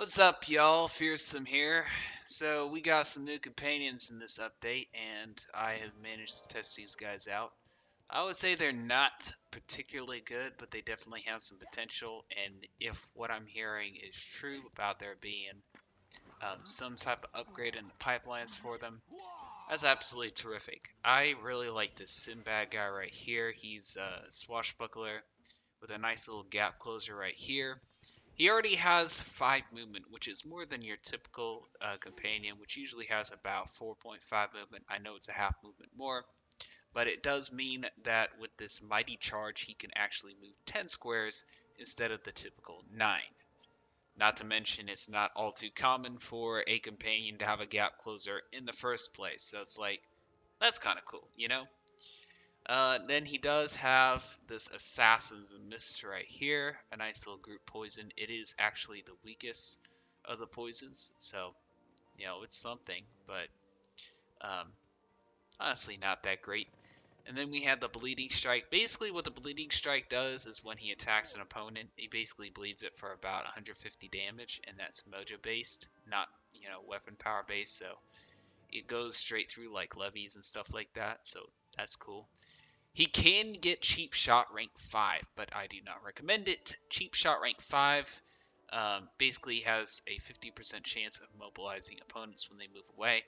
What's up, y'all? Fearsome here. So, we got some new companions in this update, and I have managed to test these guys out. I would say they're not particularly good, but they definitely have some potential. And if what I'm hearing is true about there being some type of upgrade in the pipelines for them, that's absolutely terrific. I really like this Sinbad guy right here. He's a swashbuckler with a nice little gap closer right here. He already has 5 movement, which is more than your typical companion, which usually has about 4.5 movement. I know it's a half movement more, but it does mean that with this mighty charge, he can actually move 10 squares instead of the typical 9. Not to mention, it's not all too common for a companion to have a gap closer in the first place, so it's like, that's kind of cool, you know? Then he does have this Assassin's Mist right here, a nice little group poison. It is actually the weakest of the poisons, so, it's something, but um, honestly not that great. And then we have the Bleeding Strike. Basically, what the Bleeding Strike does is when he attacks an opponent, he basically bleeds it for about 150 damage, and that's mojo based, not, weapon power based, so it goes straight through like levies and stuff like that, so that's cool. He can get Cheapshot rank 5, but I do not recommend it. Cheapshot rank 5 basically has a 50% chance of mobilizing opponents when they move away.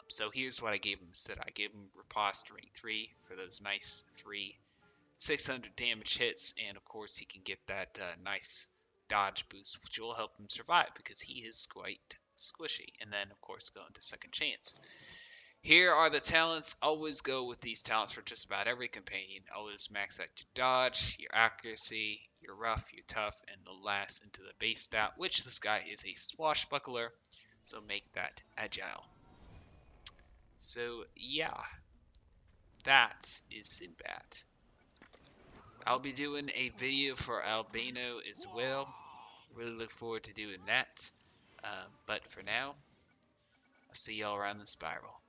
So here's what I gave him instead. I gave him Ripost rank 3 for those nice 3 600 damage hits, and of course he can get that nice dodge boost, which will help him survive because he is quite squishy. And then, of course, go into second chance. Here are the talents. Always go with these talents for just about every companion. Always max out your dodge, your accuracy, your rough, your tough, and the last into the base stat, which this guy is a swashbuckler, so make that agile. So yeah, that is Sinbad. I'll be doing a video for Albano as well. Really look forward to doing that. But for now, I'll see y'all around the spiral.